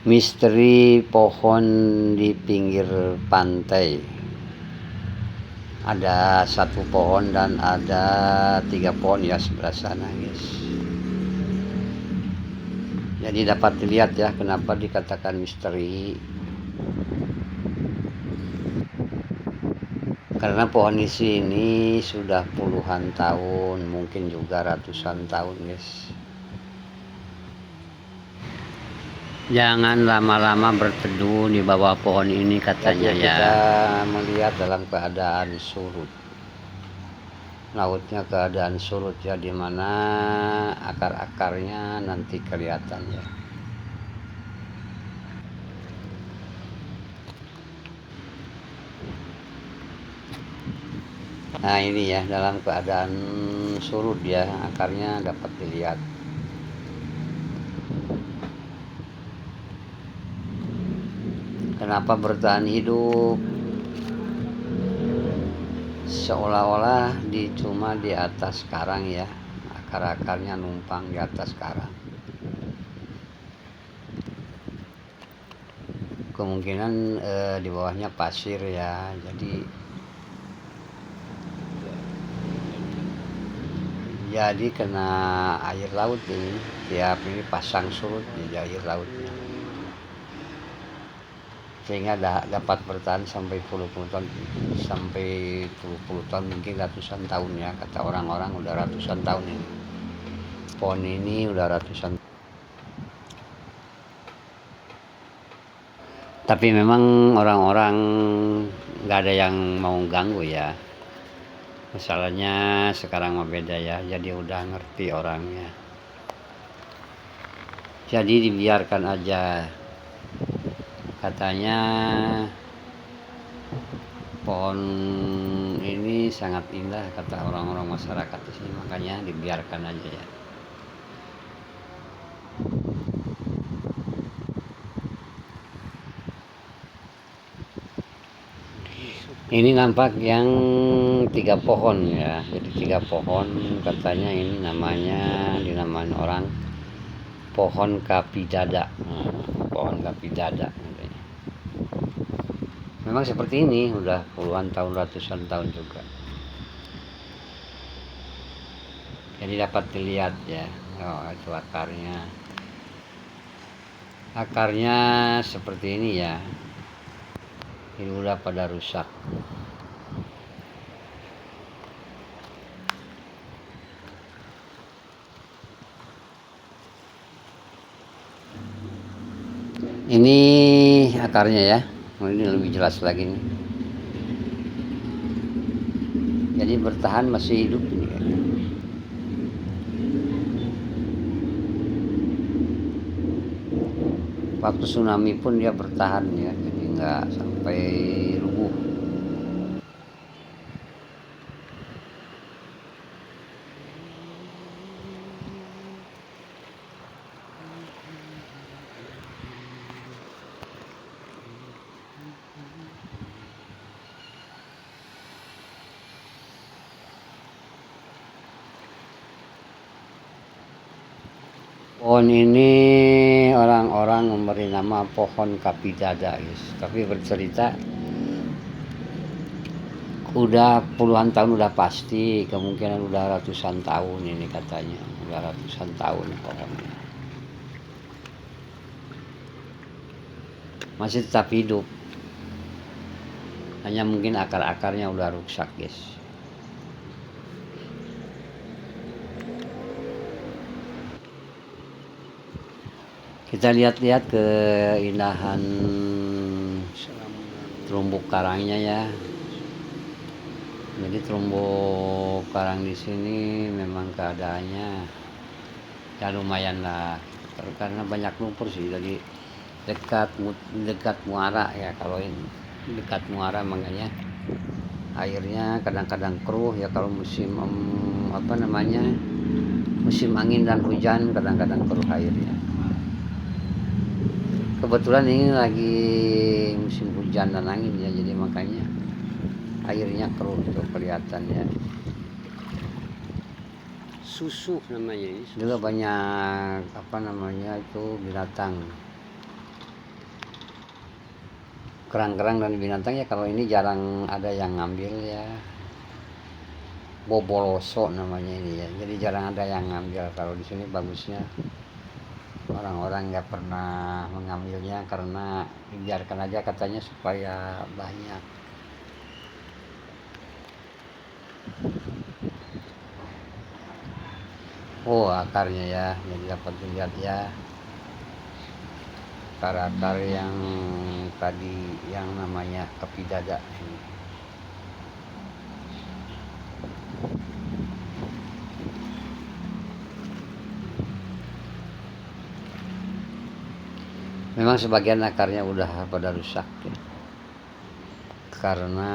Misteri pohon di pinggir pantai. Ada satu pohon dan ada 3 pohon ya sebelah sana, guys. Jadi dapat dilihat ya kenapa dikatakan misteri. Karena pohon di sini sudah puluhan tahun, mungkin juga ratusan tahun, guys. Jangan lama-lama berteduh di bawah pohon ini katanya ya. Kita melihat dalam keadaan surut. Lautnya keadaan surut ya, dimana akar-akarnya nanti kelihatan ya. Nah ini ya, dalam keadaan surut ya, akarnya dapat dilihat. Kenapa bertahan hidup? Seolah-olah cuma di atas karang ya, akar-akarnya numpang di atas karang. Kemungkinan di bawahnya pasir ya, jadi kena air laut ini, tiap ini pasang surut di air lautnya, sehingga dapat bertahan sampai puluh-puluh tahun, mungkin ratusan tahun ya, kata orang-orang udah ratusan tahun ini. Pohon ini udah ratusan. Tapi memang orang-orang nggak ada yang mau ganggu ya. Masalahnya sekarang mah beda ya, jadi udah ngerti orangnya. Jadi dibiarkan aja. Katanya pohon ini sangat indah kata orang-orang masyarakat di sini, makanya dibiarkan aja ya. Ini nampak yang 3 pohon ya, jadi 3 pohon katanya ini dinamain orang pohon kapidada. Pohon kapidada katanya. Memang seperti ini udah puluhan tahun, ratusan tahun juga. Jadi dapat dilihat ya, itu akarnya seperti ini ya. Ini udah pada rusak. Ini akarnya ya, ini lebih jelas lagi nih. Jadi bertahan, masih hidup ini kayaknya. Waktu tsunami pun dia bertahan ya, jadi nggak sampai rubuh. Pohon ini orang-orang memberi nama pohon kapidada, guys. Tapi bercerita udah puluhan tahun udah pasti, kemungkinan udah ratusan tahun ini katanya, udah ratusan tahun pohonnya. Masih tetap hidup, hanya mungkin akar-akarnya udah rusak, guys. Kita lihat-lihat keindahan terumbu karangnya ya. Jadi terumbu karang di sini memang keadaannya ya lumayan lah, karena banyak lumpur sih. Jadi dekat muara ya, kalau ini dekat muara, makanya airnya kadang-kadang keruh ya kalau musim musim angin dan hujan, kadang-kadang keruh airnya. Kebetulan ini lagi musim hujan dan angin ya, jadi makanya airnya keruh tuh kelihatannya. Susu namanya ini. Juga banyak itu binatang kerang-kerang dan binatang ya, kalau ini jarang ada yang ngambil ya. Boboloso namanya ini ya, jadi jarang ada yang ngambil. Kalau di sini bagusnya orang-orang nggak pernah mengambilnya karena dibiarkan aja katanya supaya banyak. Oh, akarnya ya, jadi dapat dilihat ya, akar-akar yang tadi yang namanya kepidada ini. Memang sebagian akarnya udah pada rusak ya, karena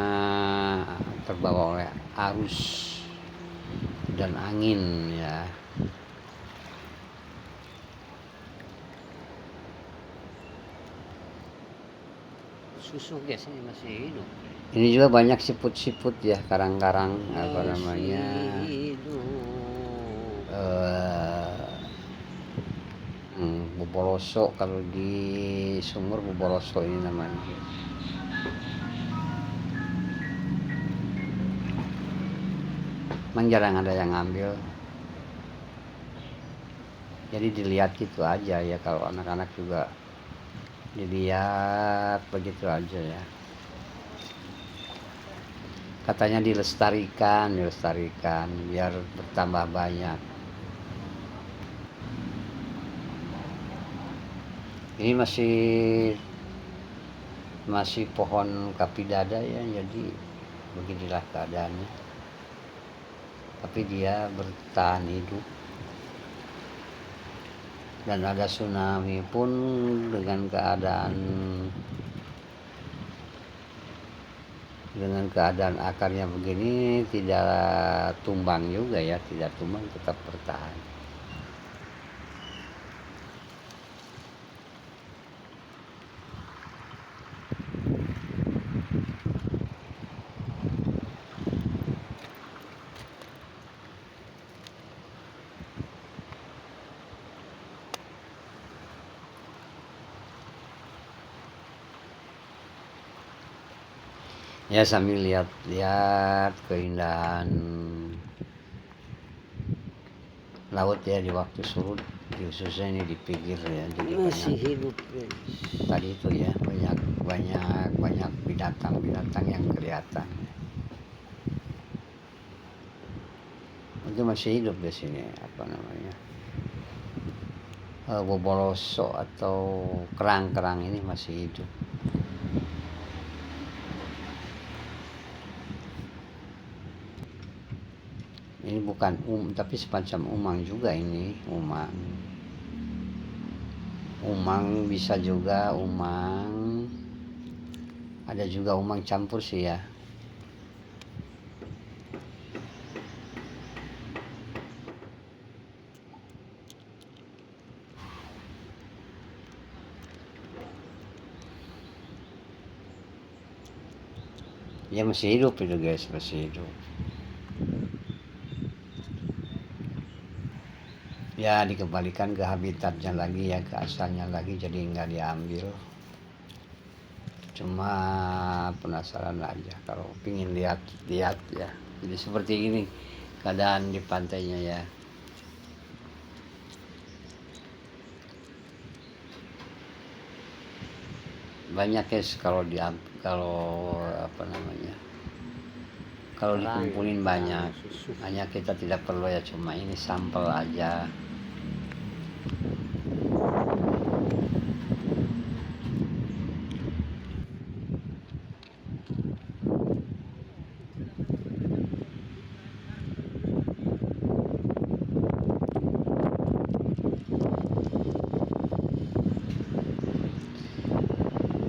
terbawa oleh arus dan angin ya. Susu guys, ini masih hidup. Ini juga banyak siput-siput ya, karang-karang apa namanya, boboloso. Kalau di sumur boboloso ini namanya. Memang jarang ada yang ngambil, jadi dilihat gitu aja ya. Kalau anak-anak juga dilihat begitu aja ya, katanya dilestarikan biar bertambah banyak. Ini masih pohon kapidada ya, jadi beginilah keadaannya, tapi dia bertahan hidup. Dan ada tsunami pun dengan keadaan akarnya begini tidak tumbang juga ya, tidak tumbang, tetap bertahan. Ya, sambil lihat-lihat keindahan laut ya di waktu surut, khususnya ini di pinggir ya. Jadi masih hidup ya. Tadi itu ya banyak binatang yang kelihatan. Itu masih hidup di sini, apa namanya, boboloso atau kerang-kerang ini masih hidup. Ini bukan tapi semacam umang juga ini, umang bisa juga, ada juga umang campur sih ya. Ya masih hidup itu guys, masih hidup. Ya dikembalikan ke habitatnya lagi ya, ke asalnya lagi, jadi nggak diambil. Cuma penasaran aja, kalau pingin lihat-lihat ya. Jadi seperti ini keadaan di pantainya ya. Banyak guys, kalau apa namanya, kalau dikumpulin banyak, hanya kita tidak perlu ya, cuma ini sampel aja.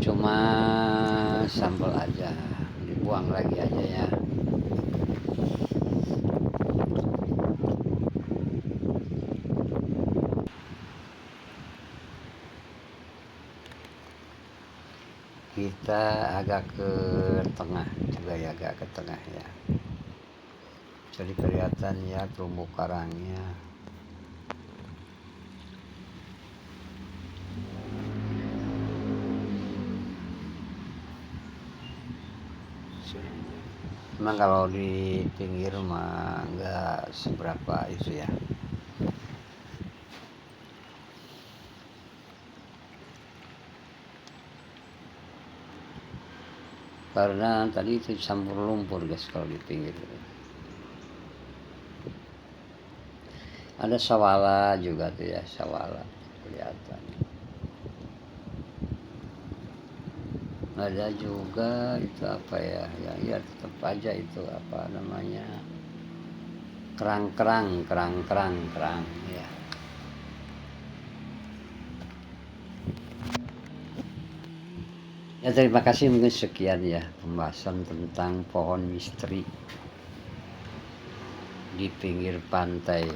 Cuma sampel aja, dibuang lagi aja ya. Kita agak ke tengah juga ya, agak ke tengah ya, jadi kelihatan ya terumbu karangnya. Memang kalau di pinggir mah nggak seberapa itu ya. Karena tadi itu campur lumpur guys kalau di pinggir. Ada sawala juga tuh ya, sawala kelihatan. Ada juga itu apa ya, ya tetap aja itu apa namanya, kerang ya. Ya terima kasih, mungkin sekian ya pembahasan tentang pohon misteri di pinggir pantai.